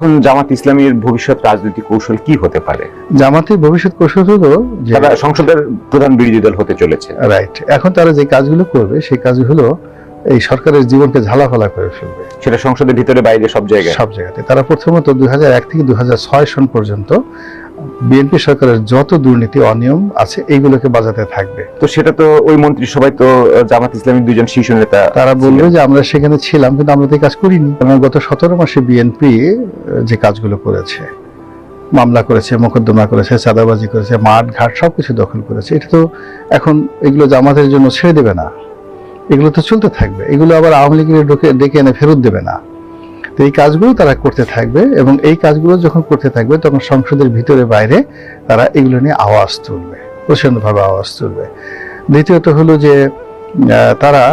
এখন জামাত ইসলামীর ভবিষ্যৎ রাজনৈতিক কৌশল কি হতে পারে? জামাতের ভবিষ্যৎ কৌশল হলো যে তারা সংসদের প্রধান বিরোধী দল হতে চলেছে। রাইট, এখন তারা যে কাজগুলো করবে সেই কাজ হলো এই সরকারের জীবনকে ঝালাফালা করে ফেলবে, সেটা সংসদের ভিতরে বাইরে সব জায়গাতে। তারা প্রথমত 2001 থেকে 2006 সন পর্যন্ত বিএনপি সরকারের যত দুর্নীতি অনিয়ম আছে এইগুলোকে বাজাতে থাকবে। তো সেটা তো ওই মন্ত্রিসভায় তো জামাত ইসলামীর দুজন শীর্ষ নেতা তারা বলবে যে আমরা সেখানে ছিলাম কিন্তু আমরা তো এই কাজ করিনি। কারণ গত 17 মাসে বিএনপি যে কাজগুলো করেছে, মামলা করেছে, মোকদ্দমা করেছে, চাঁদাবাজি করেছে, মাঠ ঘাট সবকিছু দখল করেছে, এটা তো এখন এগুলো জামাতের জন্য ছেড়ে দেবে না, এগুলো তো চলতে থাকবে। এগুলো আবার আওয়ামী লীগের ডেকে এনে ফেরত দেবে না। তো এই কাজগুলো তারা করতে থাকবে এবং এই কাজগুলো যখন করতে থাকবে তখন সংসদের ভিতরে বাইরে তারা এগুলো নিয়ে আওয়াজ তুলবে, প্রচণ্ডভাবে আওয়াজ তুলবে। দ্বিতীয়ত হলো যে তারা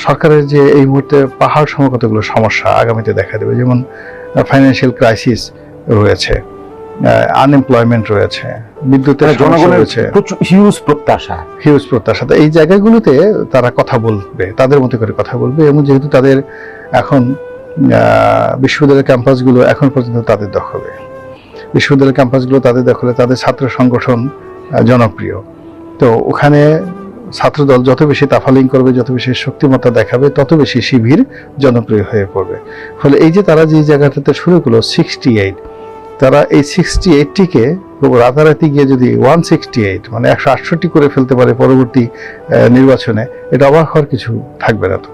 সরকারের যে এই মুহূর্তে পাহাড় সম কতগুলো সমস্যা আগামীতে দেখা দেবে, যেমন ফাইন্যান্সিয়াল ক্রাইসিস রয়েছে, আনএমপ্লয়মেন্ট রয়েছে, বিদ্যুতের জনগণের রয়েছে, হিউজ প্রত্যাশা। তো এই জায়গাগুলোতে তারা কথা বলবে, তাদের মতো করে কথা বলবে। এবং যেহেতু তাদের এখন বিশ্ববিদ্যালয়ের ক্যাম্পাসগুলো এখন পর্যন্ত তাদের দখলে, তাদের ছাত্র সংগঠন জনপ্রিয়, তো ওখানে ছাত্রদল যত বেশি তাফালিং করবে, যত বেশি শক্তিমত্তা দেখাবে, তত বেশি শিবির জনপ্রিয় হয়ে পড়বে। ফলে এই যে তারা যে জায়গাটাতে শুরু করলো 68, তারা এই 68টিকে রাতারাতি গিয়ে যদি 168 মানে 168 করে ফেলতে পারে পরবর্তী নির্বাচনে, এটা অবাক হওয়ার কিছু থাকবে না। তো